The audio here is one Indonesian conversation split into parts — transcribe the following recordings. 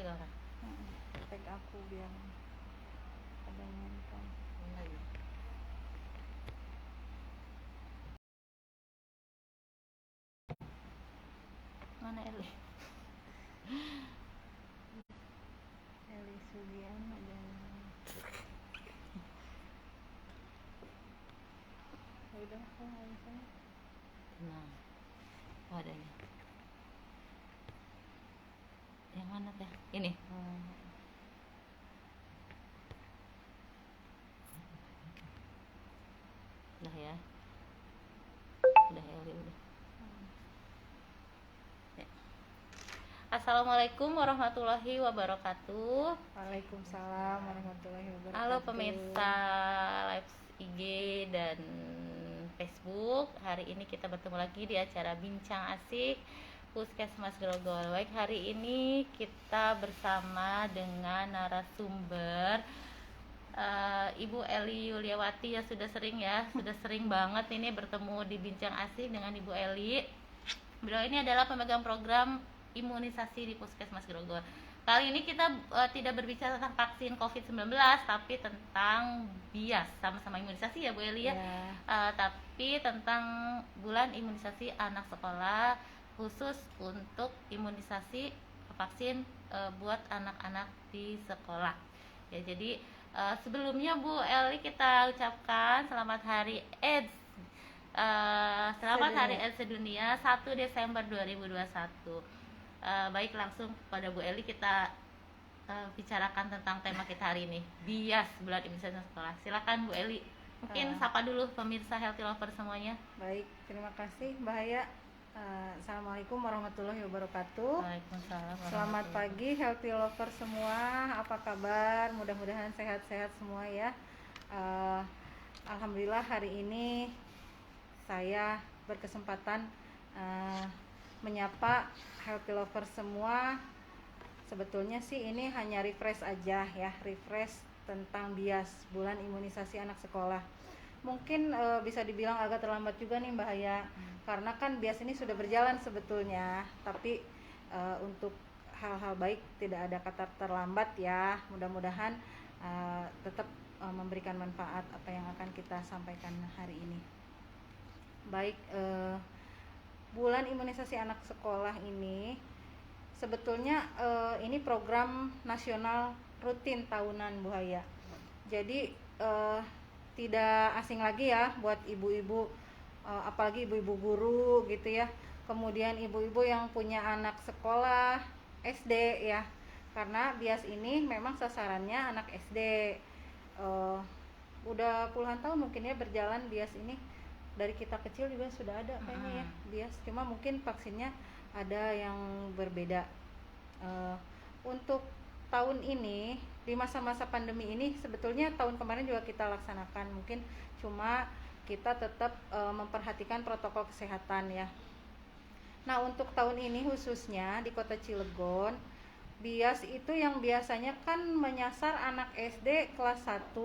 tag orang. Tag aku biar ada yang nonton. Lagi. Mana Eli? Eli Sugian ada. Udah aku bisa. Nah, adanya. Yang mana teh? Ini. Udah ya. Udah Eli udah. Ya. Assalamualaikum warahmatullahi wabarakatuh. Waalaikumsalam warahmatullahi wabarakatuh. Halo pemirsa live IG dan Facebook. Hari ini kita bertemu lagi di acara Bincang Asik Puskesmas Grogol. Baik, hari ini kita bersama dengan narasumber Ibu Eli Yuliawati yang sudah sering banget ini bertemu di Bincang Asik dengan Ibu Eli. Beliau ini adalah pemegang program imunisasi di Puskesmas Grogol. Kali ini kita tidak berbicara tentang vaksin COVID-19, tapi tentang bias, sama-sama imunisasi ya Bu Eli ya. Tapi tentang bulan imunisasi anak sekolah, khusus untuk imunisasi vaksin buat anak-anak di sekolah. Ya, jadi sebelumnya Bu Eli kita ucapkan selamat Hari AIDS. Selamat Hari AIDS Sedunia 1 Desember 2021. Baik, langsung pada Bu Eli kita bicarakan tentang tema kita hari ini, bias bulan imunisasi sekolah. Silakan Bu Eli, mungkin sapa dulu pemirsa healthy lover semuanya. Baik, terima kasih Mbak Haya. Assalamualaikum warahmatullahi wabarakatuh. Waalaikumsalam. Selamat pagi healthy lover semua, apa kabar? Mudah-mudahan sehat-sehat semua ya. Alhamdulillah hari ini saya berkesempatan menyapa healthy lover semua. Sebetulnya sih ini hanya refresh aja ya, refresh tentang bias bulan imunisasi anak sekolah. Mungkin bisa dibilang agak terlambat juga nih Mbak Haya, karena kan bias ini sudah berjalan sebetulnya, tapi untuk hal-hal baik tidak ada kata terlambat ya. Mudah-mudahan tetap memberikan manfaat apa yang akan kita sampaikan hari ini. Baik, bulan imunisasi anak sekolah ini sebetulnya ini program nasional rutin tahunan Bu Haya. Jadi tidak asing lagi ya buat ibu-ibu, apalagi ibu-ibu guru gitu ya. Kemudian ibu-ibu yang punya anak sekolah SD ya. Karena bias ini memang sasarannya anak SD. Udah puluhan tahun mungkin ya berjalan bias ini. Dari kita kecil juga sudah ada kayaknya ya bias, cuma mungkin vaksinnya ada yang berbeda. Untuk tahun ini di masa-masa pandemi ini sebetulnya tahun kemarin juga kita laksanakan, mungkin cuma kita tetap memperhatikan protokol kesehatan ya. Nah, untuk tahun ini khususnya di Kota Cilegon, bias itu yang biasanya kan menyasar anak SD kelas 1,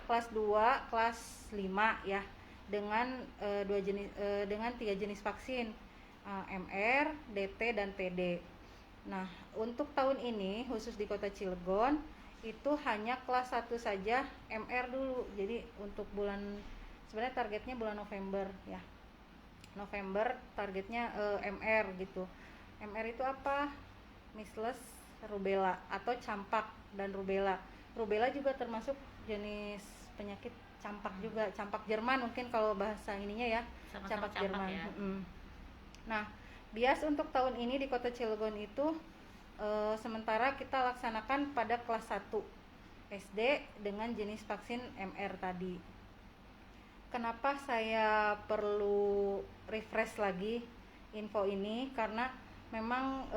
kelas 2, kelas 5 ya. Dengan dengan 3 jenis vaksin, MR, DT dan PD. Nah, untuk tahun ini khusus di Kota Cilegon itu hanya kelas 1 saja MR dulu. Jadi untuk bulan, sebenarnya targetnya bulan November ya. November targetnya MR gitu. MR itu apa? Measles, rubella atau campak dan rubella. Rubella juga termasuk jenis penyakit campak juga, campak Jerman mungkin kalau bahasa ininya ya, campak Jerman ya. Nah, bias untuk tahun ini di Kota Cilegon itu sementara kita laksanakan pada kelas 1 SD dengan jenis vaksin MR tadi. Kenapa saya perlu refresh lagi info ini? Karena memang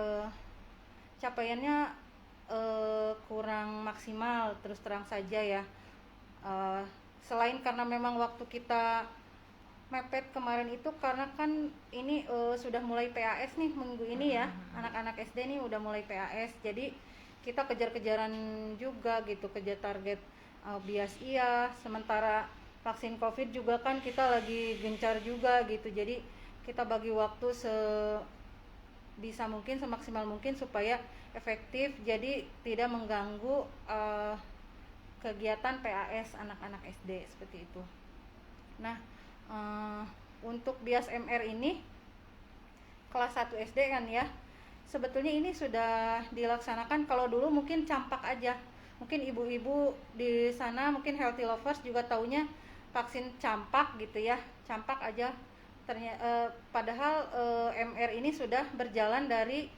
capaiannya kurang maksimal, terus terang saja ya. Selain karena memang waktu kita mepet kemarin itu karena kan ini sudah mulai PAS nih minggu ini ya, anak-anak SD nih udah mulai PAS, jadi kita kejar-kejaran juga gitu, kejar target bias iya, sementara vaksin COVID juga kan kita lagi gencar juga gitu, jadi kita bagi waktu bisa mungkin semaksimal mungkin supaya efektif, jadi tidak mengganggu kegiatan PAS anak-anak SD seperti itu. Nah, untuk bias MR ini kelas 1 SD kan ya, sebetulnya ini sudah dilaksanakan. Kalau dulu mungkin campak aja, mungkin ibu-ibu di sana mungkin healthy lovers juga taunya vaksin campak gitu ya, campak aja. Padahal MR ini sudah berjalan dari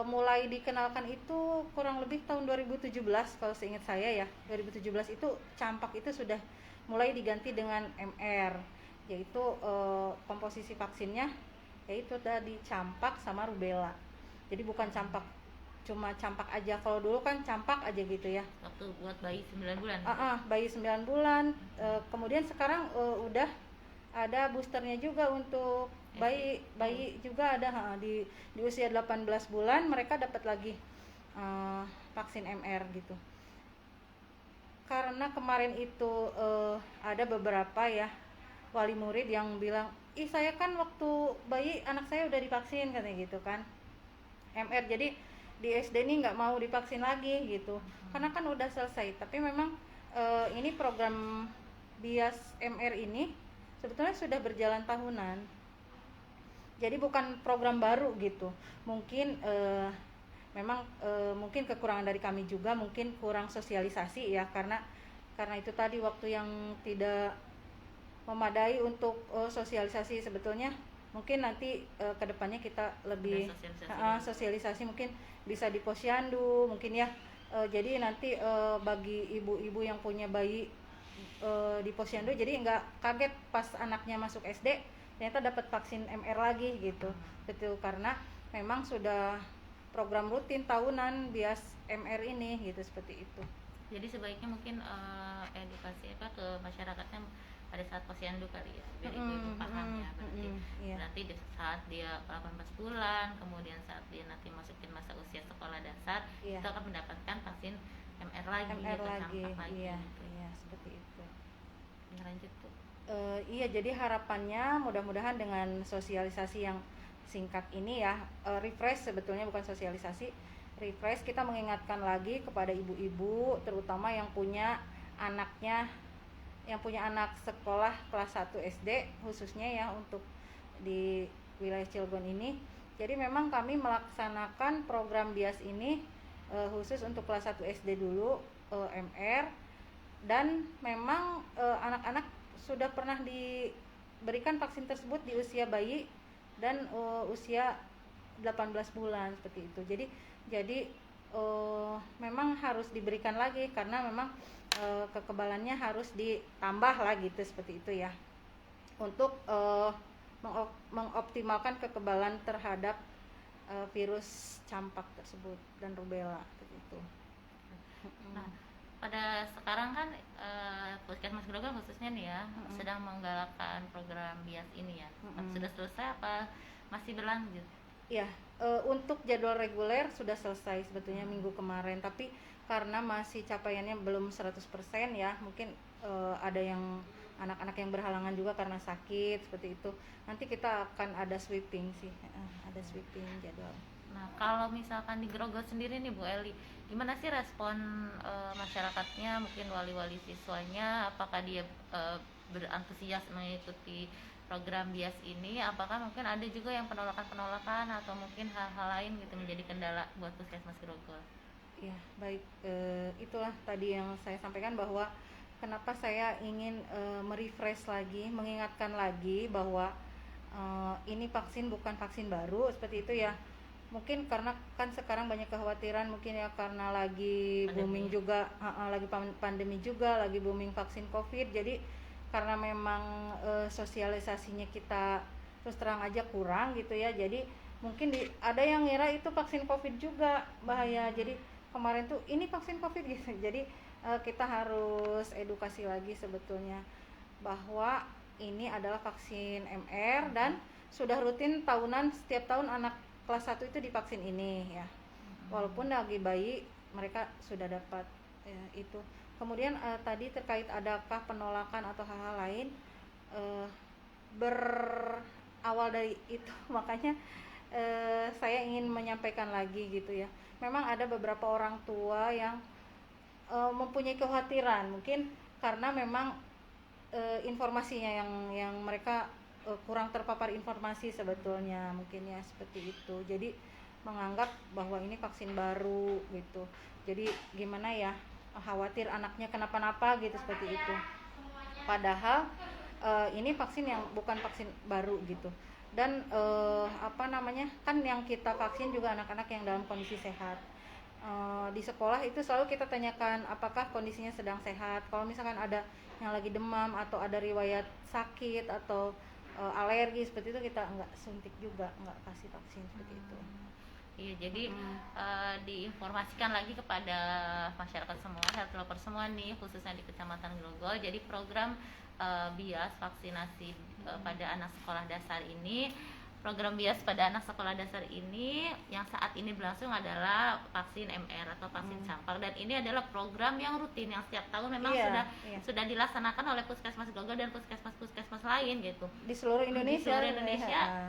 mulai dikenalkan itu kurang lebih tahun 2017 kalau seingat saya ya. 2017 itu campak itu sudah mulai diganti dengan MR, yaitu komposisi vaksinnya yaitu tadi campak sama rubella. Jadi bukan campak cuma campak aja. Kalau dulu kan campak aja gitu ya. Waktu buat bayi 9 bulan. Bayi 9 bulan. Kemudian sekarang udah ada boosternya juga untuk bayi juga ada di usia 18 bulan mereka dapat lagi vaksin MR gitu. Karena kemarin itu ada beberapa ya wali murid yang bilang, ih saya kan waktu bayi anak saya udah divaksin katanya gitu kan, MR, jadi di SD ini nggak mau divaksin lagi gitu karena kan udah selesai. Tapi memang ini program bias MR ini sebetulnya sudah berjalan tahunan, jadi bukan program baru gitu. Mungkin memang mungkin kekurangan dari kami juga, mungkin kurang sosialisasi ya, karena itu tadi waktu yang tidak memadai untuk sosialisasi. Sebetulnya mungkin nanti kedepannya kita lebih sosialisasi mungkin bisa di posyandu mungkin ya. Jadi nanti bagi ibu-ibu yang punya bayi di posyandu, jadi nggak kaget pas anaknya masuk SD ternyata dapat vaksin MR lagi gitu. Betul, karena memang sudah program rutin tahunan bias MR ini gitu, seperti itu. Jadi sebaiknya mungkin edukasi ke masyarakatnya pada saat posyandu kali ya, biar ibu-ibu paham ya. Berarti nanti di saat dia 18 bulan, kemudian saat dia nanti masukin masa usia sekolah dasar, itu akan mendapatkan vaksin MR lagi, campak lagi. Iya, seperti itu. Lanjut tuh. Iya, jadi harapannya mudah-mudahan dengan sosialisasi yang singkat ini ya, refresh sebetulnya bukan sosialisasi, refresh, kita mengingatkan lagi kepada ibu-ibu terutama yang punya anak sekolah kelas 1 SD khususnya ya, untuk di wilayah Cilegon ini. Jadi memang kami melaksanakan program bias ini khusus untuk kelas 1 SD dulu, MR, dan memang anak-anak sudah pernah diberikan vaksin tersebut di usia bayi dan usia 18 bulan seperti itu. Jadi memang harus diberikan lagi karena memang kekebalannya harus ditambah lagi gitu, seperti itu ya, untuk mengoptimalkan kekebalan terhadap virus campak tersebut dan rubella seperti itu. Nah, pada sekarang kan Puskesmas Grogol khususnya nih ya sedang menggalakkan program bias ini ya. Sudah selesai apa masih berlanjut? Ya, untuk jadwal reguler sudah selesai sebetulnya minggu kemarin, tapi karena masih capaiannya belum 100% ya, mungkin ada yang anak-anak yang berhalangan juga karena sakit seperti itu. Nanti kita akan ada sweeping sih, ada sweeping jadwal. Nah, kalau misalkan di Grogol sendiri nih Bu Eli, gimana sih respon masyarakatnya, mungkin wali-wali siswanya, apakah dia berantusias mengikuti program bias ini? Apakah mungkin ada juga yang penolakan atau mungkin hal-hal lain gitu menjadi kendala buat Puskesmas Grogol? Ya, baik, itulah tadi yang saya sampaikan bahwa kenapa saya ingin merefresh lagi, mengingatkan lagi bahwa ini vaksin bukan vaksin baru seperti itu ya. Mungkin karena kan sekarang banyak kekhawatiran mungkin ya, karena lagi booming juga, lagi pandemi juga, lagi booming vaksin COVID. Jadi karena memang sosialisasinya kita terus terang aja kurang gitu ya. Jadi mungkin ada yang ngira itu vaksin COVID juga, bahaya. Jadi kemarin tuh ini vaksin COVID gitu. Jadi kita harus edukasi lagi sebetulnya bahwa ini adalah vaksin MR dan sudah rutin tahunan, setiap tahun anak kelas 1 itu divaksin ini ya. Walaupun lagi bayi mereka sudah dapat ya, itu. Kemudian tadi terkait adakah penolakan atau hal-hal lain, berawal dari itu makanya saya ingin menyampaikan lagi gitu ya. Memang ada beberapa orang tua yang mempunyai kekhawatiran, mungkin karena memang informasinya yang mereka kurang terpapar informasi sebetulnya, mungkin ya seperti itu. Jadi menganggap bahwa ini vaksin baru gitu. Jadi gimana ya, khawatir anaknya kenapa-napa gitu seperti itu. Padahal ini vaksin yang bukan vaksin baru gitu. Dan apa namanya, kan yang kita vaksin juga anak-anak yang dalam kondisi sehat. Di sekolah itu selalu kita tanyakan apakah kondisinya sedang sehat. Kalau misalkan ada yang lagi demam atau ada riwayat sakit atau alergi seperti itu, kita nggak suntik juga, nggak kasih vaksin seperti itu. Iya, jadi diinformasikan lagi kepada masyarakat semua, health lover semua nih, khususnya di Kecamatan Grogol. Jadi program BIAS vaksinasi pada anak sekolah dasar ini, program BIAS pada anak sekolah dasar ini yang saat ini berlangsung adalah vaksin MR atau vaksin campak, dan ini adalah program yang rutin yang setiap tahun memang sudah dilaksanakan oleh Puskesmas Grogol dan puskesmas lain gitu Di seluruh Indonesia.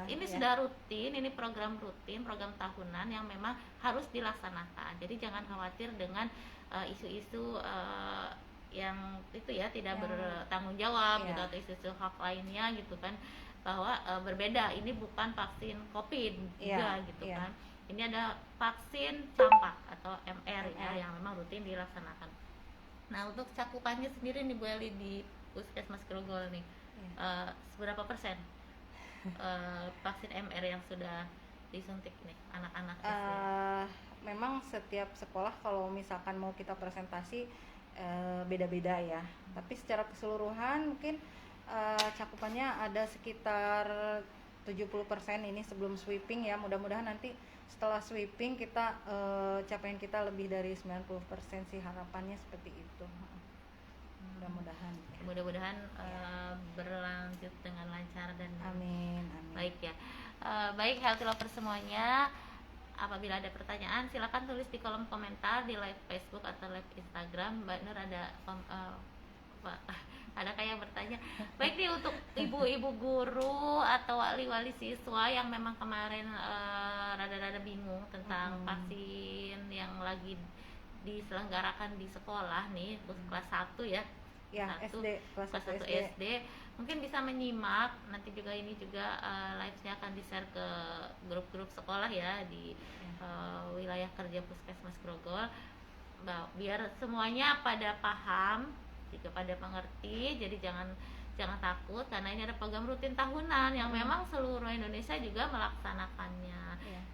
Ini sudah rutin, ini program rutin, program tahunan yang memang harus dilaksanakan. Jadi jangan khawatir dengan isu-isu yang itu ya tidak bertanggung jawab gitu, atau isu-isu hak lainnya gitu kan, bahwa berbeda, ini bukan vaksin COVID juga gitu kan. Ini ada vaksin campak atau MR ya yang memang rutin dilaksanakan. Nah, untuk cakupannya sendiri nih Bu Eli di Puskesmas Grogol nih, seberapa persen vaksin MR yang sudah disuntik nih anak-anak? Memang setiap sekolah kalau misalkan mau kita presentasi beda-beda ya, tapi secara keseluruhan mungkin cakupannya ada sekitar 70% ini sebelum sweeping ya. Mudah-mudahan nanti setelah sweeping kita capaian kita lebih dari 90% sih, harapannya seperti itu. Mudah-mudahan berlanjut dengan lancar dan amin. Baik ya. Baik healthy lover semuanya, apabila ada pertanyaan silakan tulis di kolom komentar di live Facebook atau live Instagram. Mbak Nur ada kayak bertanya. Baik nih, untuk ibu-ibu guru atau wali-wali siswa yang memang kemarin rada-rada bingung tentang vaksin yang lagi diselenggarakan di sekolah nih, kelas 1 ya. Kelas 1 SD. Mungkin bisa menyimak nanti juga, ini juga live-nya akan di-share ke grup-grup sekolah ya di wilayah kerja Puskesmas Grogol, biar semuanya pada paham, juga pada mengerti. Jadi jangan takut, karena ini ada program rutin tahunan yang memang seluruh Indonesia juga melaksanakannya.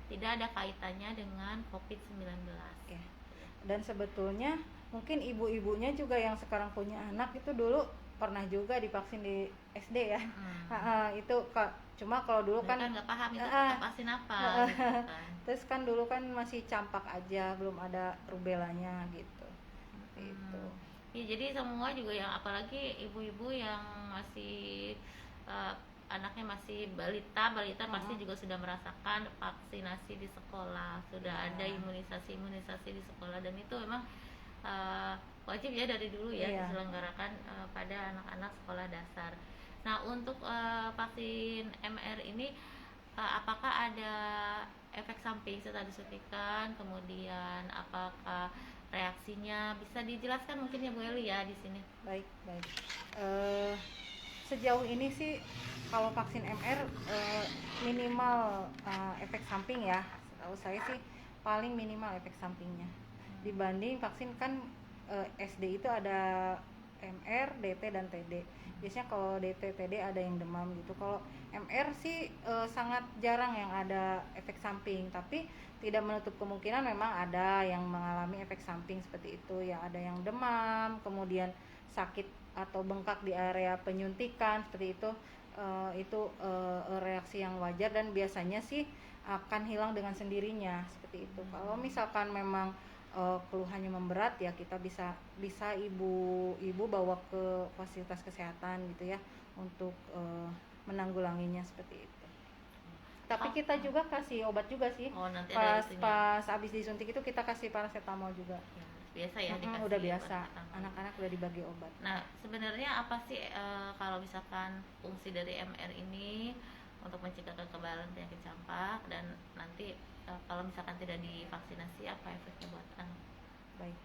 Tidak ada kaitannya dengan COVID-19. Dan sebetulnya mungkin ibu-ibunya juga yang sekarang punya anak itu dulu pernah juga divaksin di SD ya. Itu cuma kalau dulu kan nggak paham itu vaksin apa gitu kan. Terus kan dulu kan masih campak aja, belum ada rubelanya gitu. Itu. Ya, jadi semua juga yang, apalagi ibu-ibu yang masih anaknya masih balita pasti juga sudah merasakan vaksinasi di sekolah, sudah ada imunisasi di sekolah, dan itu memang wajib ya dari dulu ya diselenggarakan pada anak-anak sekolah dasar. Nah, untuk vaksin MR ini apakah ada efek samping setelah disuntikan, kemudian apakah reaksinya, bisa dijelaskan mungkin ya Bu Eli ya di sini. Baik. Sejauh ini sih kalau vaksin MR minimal efek samping ya. Setahu saya sih paling minimal efek sampingnya. Dibanding vaksin kan SD itu ada MR, DT dan TD. Biasanya kalau DT, TD ada yang demam gitu. Kalau MR sih sangat jarang yang ada efek samping, tapi tidak menutup kemungkinan memang ada yang mengalami efek samping seperti itu ya. Ada yang demam, kemudian sakit atau bengkak di area penyuntikan seperti itu. Itu reaksi yang wajar dan biasanya sih akan hilang dengan sendirinya seperti itu. Kalau misalkan memang keluhannya memberat ya, kita bisa ibu bawa ke fasilitas kesehatan gitu ya untuk menanggulanginya seperti itu. Tapi kita juga kasih obat juga sih. Nanti pas habis disuntik itu kita kasih paracetamol juga. Biasa ya dikasih. Udah biasa. Anak-anak udah dibagi obat. Nah, sebenarnya apa sih kalau misalkan fungsi dari MR ini? untuk mencegah kekebalan penyakit campak, dan nanti kalau misalkan tidak divaksinasi apa efeknya buat anak? Baik.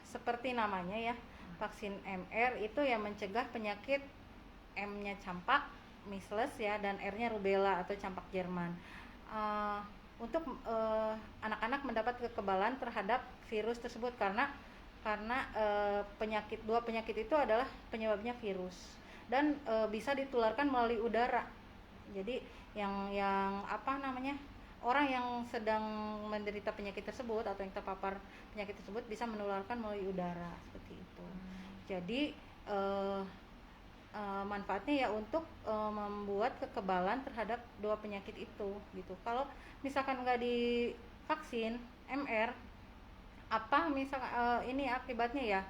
Seperti namanya ya, vaksin MR itu yang mencegah penyakit, M-nya campak, measles ya, dan R-nya rubella atau campak Jerman. Untuk anak-anak mendapat kekebalan terhadap virus tersebut karena dua penyakit itu adalah penyebabnya virus dan bisa ditularkan melalui udara. Jadi yang apa namanya, orang yang sedang menderita penyakit tersebut atau yang terpapar penyakit tersebut bisa menularkan melalui udara seperti itu. Jadi manfaatnya ya untuk membuat kekebalan terhadap dua penyakit itu gitu. Kalau misalkan nggak divaksin MR, apa misalkan ini akibatnya ya,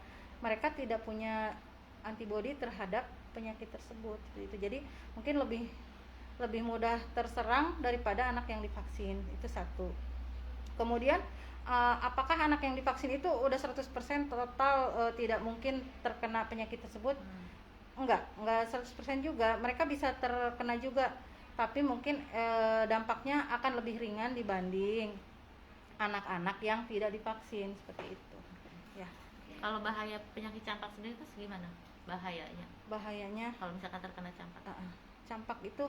mereka tidak punya antibodi terhadap penyakit tersebut gitu. Jadi mungkin lebih mudah terserang daripada anak yang divaksin, itu satu. Kemudian apakah anak yang divaksin itu udah 100% total tidak mungkin terkena penyakit tersebut? Enggak 100% juga, mereka bisa terkena juga, tapi mungkin dampaknya akan lebih ringan dibanding anak-anak yang tidak divaksin seperti itu ya. Kalau bahaya penyakit campak sendiri itu gimana bahayanya kalau misalkan terkena campak? Campak itu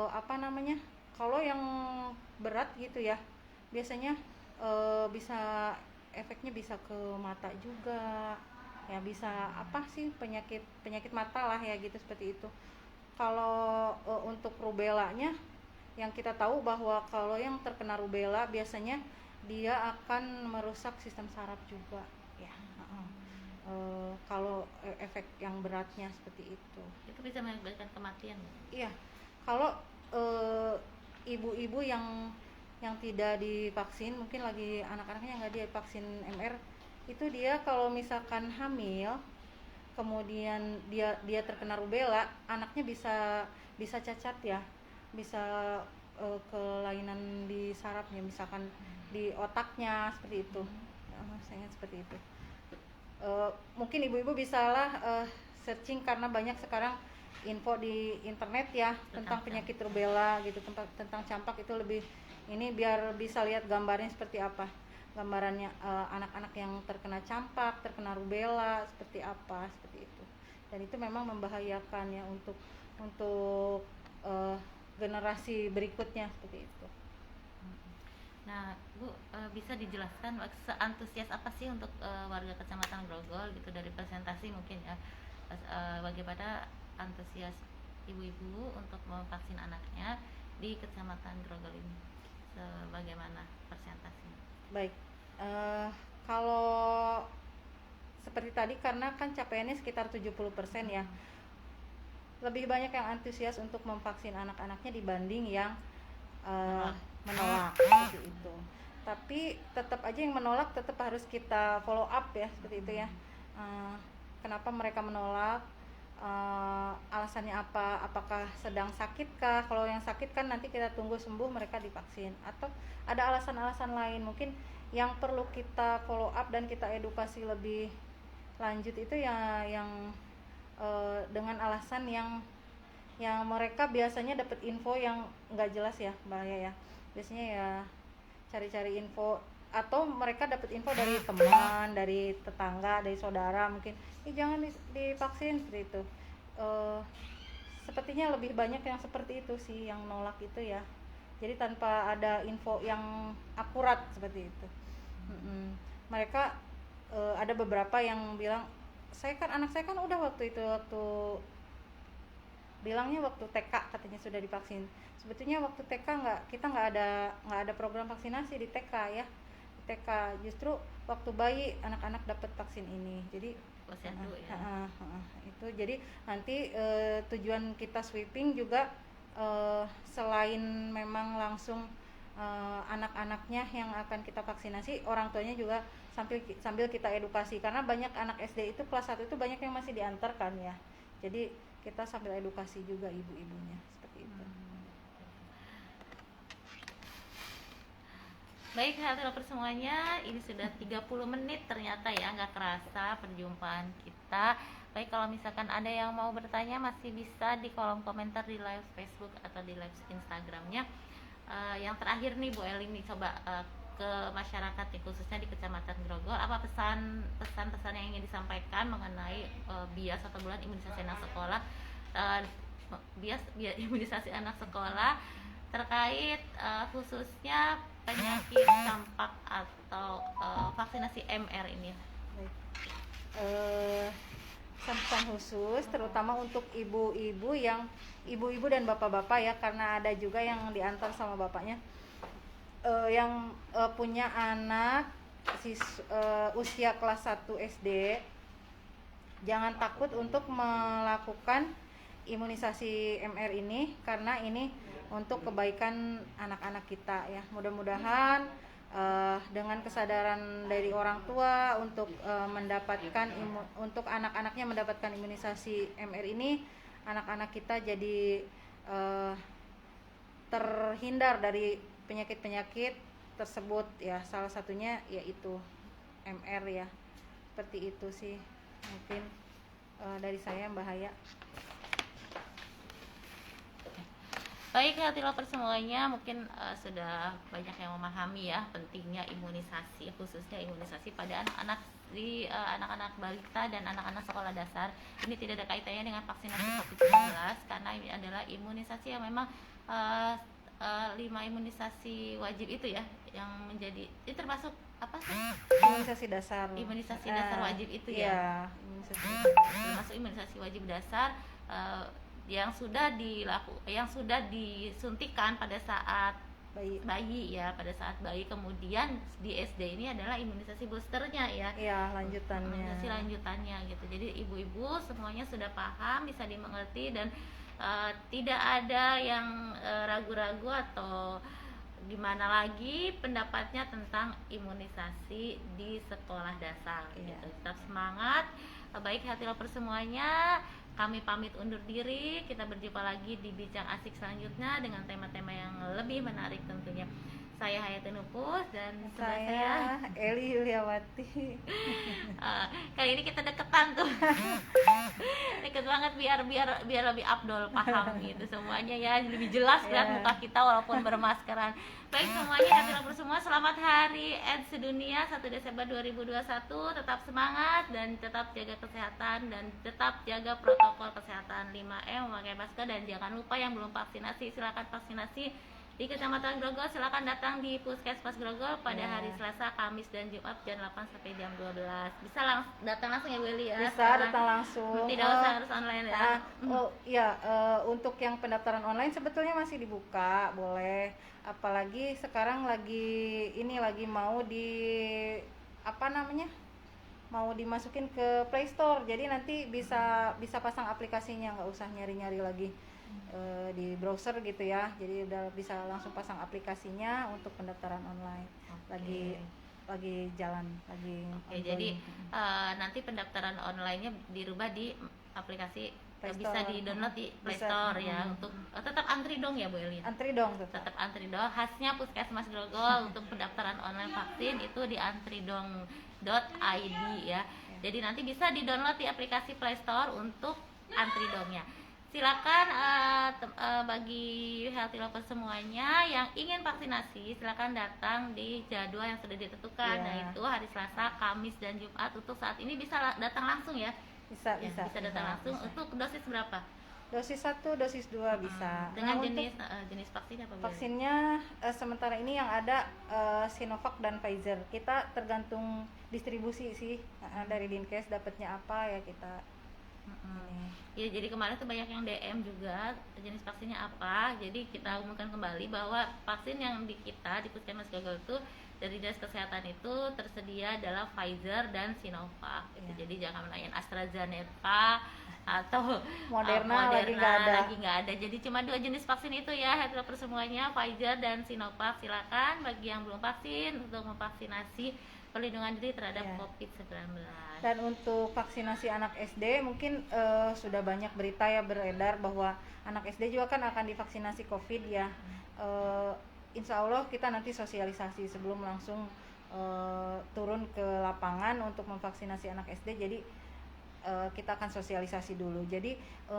apa namanya, kalau yang berat gitu ya, biasanya bisa efeknya bisa ke mata juga ya, bisa apa sih, penyakit mata lah ya gitu, seperti itu. Kalau untuk rubellanya, yang kita tahu bahwa kalau yang terkena rubella biasanya dia akan merusak sistem saraf juga ya. Kalau efek yang beratnya seperti itu bisa mengakibatkan kematian. Iya, kalau ibu-ibu yang tidak divaksin, mungkin lagi anak-anaknya yang nggak divaksin MR, itu dia kalau misalkan hamil kemudian dia terkena rubella, anaknya bisa cacat ya, bisa kelainan di sarafnya, misalkan di otaknya seperti itu. Saya ingat seperti itu. Mungkin ibu-ibu bisalah searching, karena banyak sekarang info di internet ya tentang penyakit rubella gitu, tentang campak itu lebih ini, biar bisa lihat gambarnya seperti apa, gambarannya anak-anak yang terkena campak, terkena rubella seperti apa, seperti itu. Dan itu memang membahayakan ya untuk generasi berikutnya seperti itu. Nah, Bu, bisa dijelaskan seantusias apa sih untuk warga Kecamatan Grogol gitu, dari presentasi mungkin ya, bagaimana antusias ibu-ibu untuk memvaksin anaknya di Kecamatan Grogol ini, bagaimana presentasinya? Baik, kalau seperti tadi, karena kan capaiannya sekitar 70% ya, lebih banyak yang antusias untuk memvaksin anak-anaknya dibanding yang menolak seperti itu. Tapi tetap aja yang menolak tetap harus kita follow up ya, seperti itu ya. Kenapa mereka menolak, alasannya apa, apakah sedang sakit kah? Kalau yang sakit kan nanti kita tunggu sembuh mereka divaksin, atau ada alasan-alasan lain mungkin yang perlu kita follow up dan kita edukasi lebih lanjut, itu ya yang dengan alasan yang mereka biasanya dapat info yang nggak jelas ya, bahaya ya, biasanya ya cari-cari info, atau mereka dapat info dari teman, dari tetangga, dari saudara mungkin, jangan divaksin seperti itu. Sepertinya lebih banyak yang seperti itu sih yang nolak itu ya, jadi tanpa ada info yang akurat seperti itu. Mereka ada beberapa yang bilang, anak saya kan udah waktu bilangnya waktu TK katanya sudah divaksin. Sebetulnya waktu TK kita nggak ada program vaksinasi di TK ya. Di TK justru waktu bayi anak-anak dapat vaksin ini. Jadi posyandu ya. Itu jadi nanti tujuan kita sweeping juga selain memang langsung anak-anaknya yang akan kita vaksinasi, orang tuanya juga sambil kita edukasi, karena banyak anak SD itu kelas 1 itu banyak yang masih diantarkan ya. Jadi kita sambil edukasi juga ibu-ibunya seperti itu. Baik, halo semuanya, ini sudah 30 menit ternyata ya, nggak kerasa perjumpaan kita Baik, kalau misalkan ada yang mau bertanya masih bisa di kolom komentar di live Facebook atau di live Instagramnya. Yang terakhir nih Bu Eli nih, coba ke masyarakat nih, khususnya di Kecamatan Grogol, apa pesan-pesan yang ingin disampaikan mengenai bias atau bulan imunisasi anak sekolah, uh, bias imunisasi anak sekolah terkait khususnya penyakit campak atau vaksinasi MR ini. Baik. Pesan khusus terutama untuk ibu-ibu dan bapak-bapak ya, karena ada juga yang diantar sama bapaknya yang punya anak usia kelas 1 SD. Jangan takut untuk melakukan imunisasi MR ini, karena ini untuk kebaikan anak-anak kita ya. Mudah-mudahan dengan kesadaran dari orang tua untuk untuk anak-anaknya mendapatkan imunisasi MR ini, anak-anak kita jadi terhindar dari penyakit-penyakit tersebut ya. Salah satunya yaitu MR ya. Seperti itu sih mungkin dari saya, Mbak Haya. Baik, hati lover semuanya, mungkin sudah banyak yang memahami ya pentingnya imunisasi, khususnya imunisasi pada anak-anak di anak-anak balita dan anak-anak sekolah dasar. Ini tidak ada kaitannya dengan vaksinasi COVID-19 karena ini adalah imunisasi yang memang 5 imunisasi wajib itu ya, yang menjadi ini termasuk apa sih? Imunisasi dasar. Imunisasi dasar wajib itu ya. Termasuk imunisasi wajib dasar yang sudah disuntikan pada saat bayi ya, pada saat bayi. Kemudian di SD ini adalah imunisasi boosternya ya. Iya, lanjutannya. Imunisasi lanjutannya gitu. Jadi ibu-ibu semuanya sudah paham, bisa dimengerti, dan tidak ada yang ragu-ragu atau gimana lagi pendapatnya tentang imunisasi di sekolah dasar gitu. Tetap semangat. Baik, hati lover semuanya, kami pamit undur diri. Kita berjumpa lagi di bincang asik selanjutnya dengan tema-tema yang lebih menarik tentunya. Saya Hayati Nupus dan saya Eli Yuliawati. Kali ini kita deketan tuh. Deket banget biar lebih abdol paham gitu semuanya ya, lebih jelas lihat muka kita walaupun bermaskeran. Baik semuanya, hati lover semua, selamat Hari AIDS sedunia 1 Desember 2021. Tetap semangat dan tetap jaga kesehatan dan tetap jaga protokol kesehatan 5M, memakai masker, dan jangan lupa yang belum vaksinasi silakan vaksinasi di Kecamatan Grogol. Silakan datang di Puskesmas Grogol pada hari Selasa, Kamis, dan Jumat jam 8 sampai jam 12. Bisa datang langsung ya Willy ya? Bisa datang langsung. Tidak usah harus online ya. Untuk yang pendaftaran online sebetulnya masih dibuka, boleh. Apalagi sekarang lagi mau mau dimasukin ke Play Store. Jadi nanti bisa pasang aplikasinya, nggak usah nyari-nyari lagi di browser gitu ya. Jadi udah bisa langsung pasang aplikasinya untuk pendaftaran online. Lagi jalan lagi. Jadi nanti pendaftaran online-nya dirubah di aplikasi, bisa di-download di Play Store ya. Untuk tetap antri dong ya Bu Elin? Antri dong, tetap antri dong. Khasnya Puskesmas Grogol untuk pendaftaran online vaksin itu di antridong.id ya. Jadi nanti bisa di-download di aplikasi Play Store untuk antri dongnya. Silakan bagi healthy lover semuanya yang ingin vaksinasi, silakan datang di jadwal yang sudah ditentukan. Nah, itu hari Selasa, Kamis, dan Jumat. Untuk saat ini bisa datang langsung ya? Bisa datang langsung. Untuk dosis berapa? Dosis 1, dosis 2 bisa. Dengan jenis vaksin apa? Vaksinnya sementara ini yang ada Sinovac dan Pfizer. Kita tergantung distribusi sih, dari Dinkes dapatnya apa ya kita. Ya, jadi kemarin tuh banyak yang DM juga jenis vaksinnya apa. Jadi kita umumkan kembali bahwa vaksin yang di Puskesmas Grogol itu dari dinas kesehatan itu tersedia adalah Pfizer dan Sinovac gitu. Jadi jangan menanyain AstraZeneca atau Moderna lagi nggak ada. Jadi cuma 2 jenis vaksin itu ya, health lover semuanya, Pfizer dan Sinovac. Silakan bagi yang belum vaksin untuk memvaksinasi perlindungan diri terhadap COVID-19. Dan untuk vaksinasi anak SD mungkin sudah banyak berita ya beredar bahwa anak SD juga kan akan divaksinasi COVID ya. Insya Allah kita nanti sosialisasi sebelum langsung turun ke lapangan untuk memvaksinasi anak SD. Jadi kita akan sosialisasi dulu. Jadi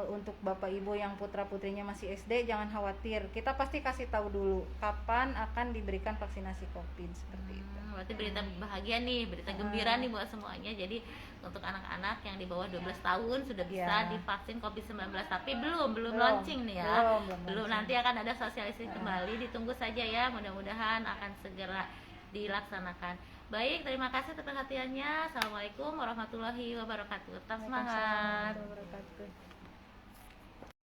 untuk bapak ibu yang putra putrinya masih SD jangan khawatir, kita pasti kasih tahu dulu kapan akan diberikan vaksinasi COVID seperti itu. Berarti berita bahagia nih, berita gembira nih buat semuanya. Jadi untuk anak-anak yang di bawah 12 tahun sudah bisa divaksin COVID-19, tapi belum launching nih ya. Belum nanti akan ada sosialisasi kembali, ditunggu saja ya. Mudah-mudahan akan segera dilaksanakan. Baik, terima kasih atas perhatiannya. Assalamualaikum warahmatullahi wabarakatuh. Tetap semangat. Waalaikumsalam warahmatullahi wabarakatuh.